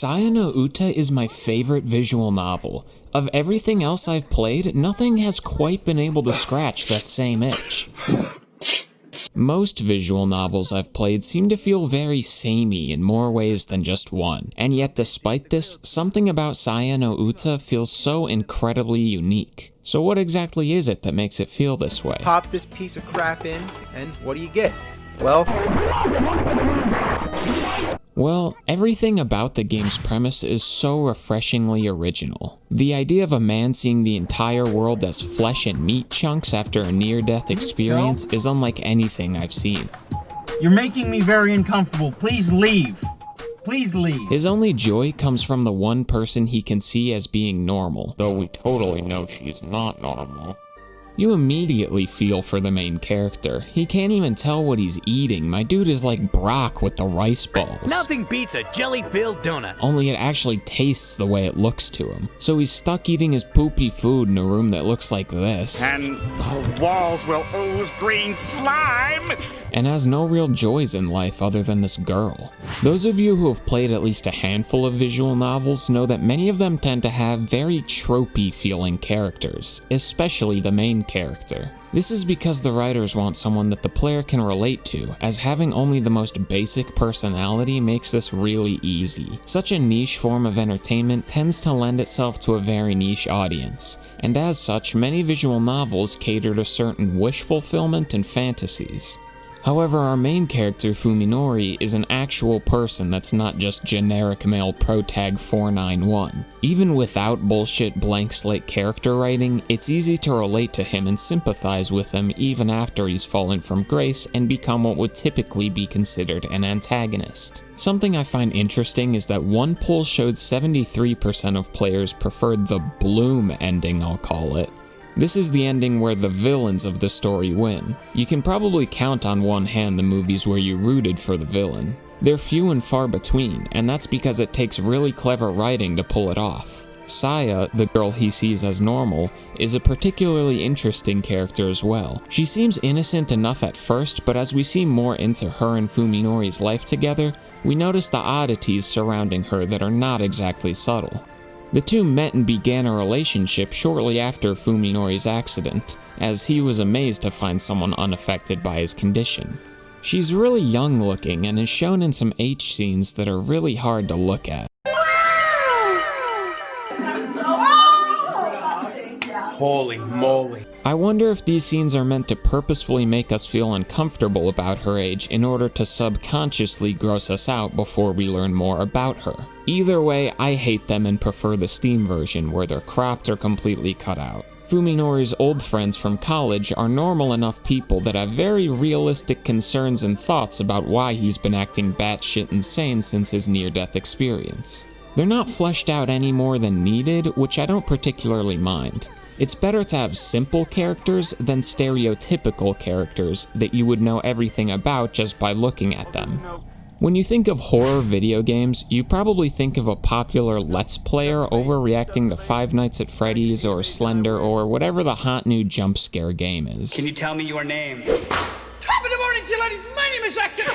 Saya no Uta is my favorite visual novel. Of everything else I've played, nothing has quite been able to scratch that same itch. Most visual novels I've played seem to feel very samey in more ways than just one, and yet despite this, something about Saya no Uta feels so incredibly unique. So what exactly is it that makes it feel this way? Pop this piece of crap in, and what do you get? Well, everything about the game's premise is so refreshingly original. The idea of a man seeing the entire world as flesh and meat chunks after a near-death experience is unlike anything I've seen. You're making me very uncomfortable. Please leave. Please leave. His only joy comes from the one person he can see as being normal, though we totally know she's not normal. You immediately feel for the main character. He can't even tell what he's eating. My dude is like Brock with the rice balls. Nothing beats a jelly-filled donut. Only it actually tastes the way it looks to him. So he's stuck eating his poopy food in a room that looks like this. And the walls will ooze green slime! And has no real joys in life other than this girl. Those of you who have played at least a handful of visual novels know that many of them tend to have very tropey feeling characters, especially the main character. This is because the writers want someone that the player can relate to, as having only the most basic personality makes this really easy. Such a niche form of entertainment tends to lend itself to a very niche audience, and as such, many visual novels cater to certain wish fulfillment and fantasies. However, our main character, Fuminori, is an actual person that's not just generic male protag 491. Even without bullshit blank slate character writing, it's easy to relate to him and sympathize with him even after he's fallen from grace and become what would typically be considered an antagonist. Something I find interesting is that one poll showed 73% of players preferred the Bloom ending, I'll call it. This is the ending where the villains of the story win. You can probably count on one hand the movies where you rooted for the villain. They're few and far between, and that's because it takes really clever writing to pull it off. Saya, the girl he sees as normal, is a particularly interesting character as well. She seems innocent enough at first, but as we see more into her and Fuminori's life together, we notice the oddities surrounding her that are not exactly subtle. The two met and began a relationship shortly after Fuminori's accident, as he was amazed to find someone unaffected by his condition. She's really young looking and is shown in some H scenes that are really hard to look at. Holy moly. I wonder if these scenes are meant to purposefully make us feel uncomfortable about her age in order to subconsciously gross us out before we learn more about her. Either way, I hate them and prefer the Steam version where they're cropped or completely cut out. Fuminori's old friends from college are normal enough people that have very realistic concerns and thoughts about why he's been acting batshit insane since his near-death experience. They're not fleshed out any more than needed, which I don't particularly mind. It's better to have simple characters than stereotypical characters that you would know everything about just by looking at them. When you think of horror video games, you probably think of a popular Let's Player overreacting to Five Nights at Freddy's or Slender or whatever the hot new jump scare game is. Can you tell me your name? Top of the morning to you, ladies. My name is Jackson.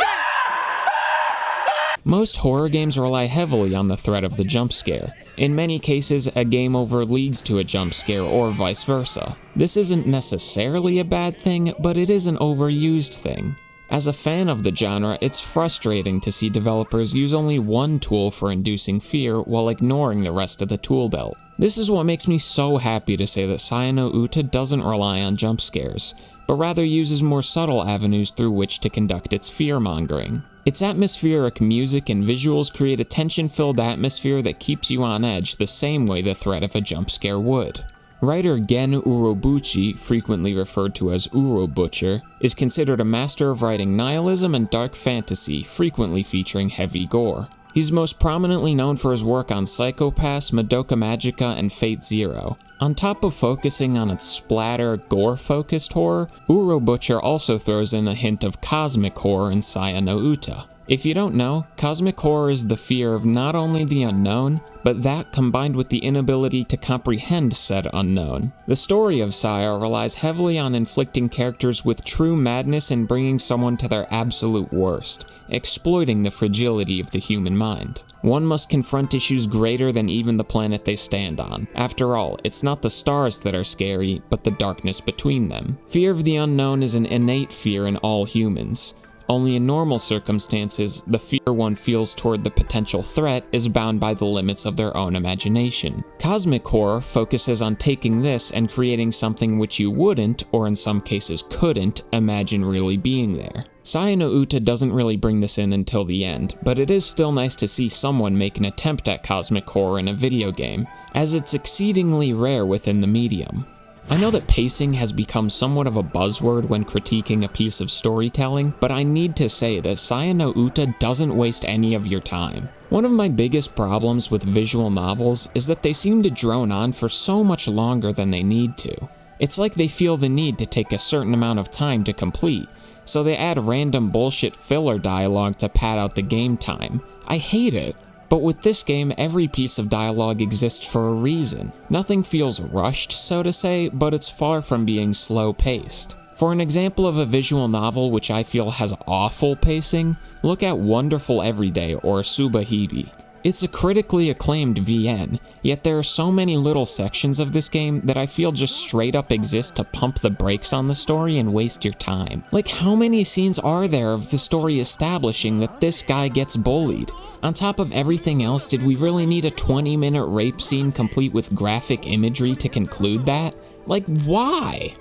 Most horror games rely heavily on the threat of the jump scare. In many cases, a game over leads to a jump scare or vice versa. This isn't necessarily a bad thing, but it is an overused thing. As a fan of the genre, it's frustrating to see developers use only one tool for inducing fear while ignoring the rest of the tool belt. This is what makes me so happy to say that Saya no Uta doesn't rely on jump scares, but rather uses more subtle avenues through which to conduct its fear-mongering. Its atmospheric music and visuals create a tension-filled atmosphere that keeps you on edge the same way the threat of a jump scare would. Writer Gen Urobuchi, frequently referred to as Urobutcher, is considered a master of writing nihilism and dark fantasy, frequently featuring heavy gore. He's most prominently known for his work on Psycho Pass, Madoka Magica, and Fate Zero. On top of focusing on its splatter, gore-focused horror, Urobutcher also throws in a hint of cosmic horror in Saya no Uta. If you don't know, cosmic horror is the fear of not only the unknown, but that combined with the inability to comprehend said unknown. The story of Saya relies heavily on inflicting characters with true madness and bringing someone to their absolute worst, exploiting the fragility of the human mind. One must confront issues greater than even the planet they stand on. After all, it's not the stars that are scary, but the darkness between them. Fear of the unknown is an innate fear in all humans. Only in normal circumstances, the fear one feels toward the potential threat is bound by the limits of their own imagination. Cosmic horror focuses on taking this and creating something which you wouldn't, or in some cases couldn't, imagine really being there. No Uta doesn't really bring this in until the end, but it is still nice to see someone make an attempt at cosmic horror in a video game, as it's exceedingly rare within the medium. I know that pacing has become somewhat of a buzzword when critiquing a piece of storytelling, but I need to say that No Uta doesn't waste any of your time. One of my biggest problems with visual novels is that they seem to drone on for so much longer than they need to. It's like they feel the need to take a certain amount of time to complete, so they add random bullshit filler dialogue to pad out the game time. I hate it. But with this game, every piece of dialogue exists for a reason. Nothing feels rushed, so to say, but it's far from being slow-paced. For an example of a visual novel which I feel has awful pacing, look at Wonderful Everyday or Subahibi. It's a critically acclaimed VN, yet there are so many little sections of this game that I feel just straight up exist to pump the brakes on the story and waste your time. Like, how many scenes are there of the story establishing that this guy gets bullied? On top of everything else, did we really need a 20-minute rape scene complete with graphic imagery to conclude that? Like, why?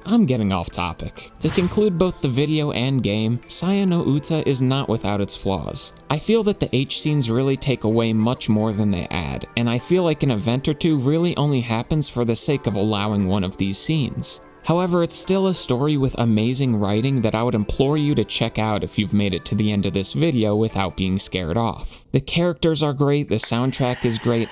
I'm getting off topic. To conclude both the video and game, No Uta is not without its flaws. I feel that the H scenes really take away much more than they add, and I feel like an event or two really only happens for the sake of allowing one of these scenes. However, it's still a story with amazing writing that I would implore you to check out if you've made it to the end of this video without being scared off. The characters are great, the soundtrack is great,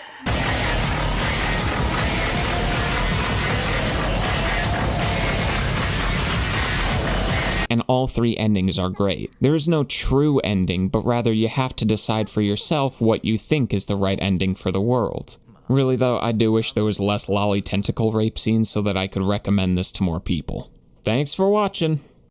and all three endings are great. There is no true ending, but rather you have to decide for yourself what you think is the right ending for the world. Really though, I do wish there was less lolly tentacle rape scenes so that I could recommend this to more people. Thanks for watching!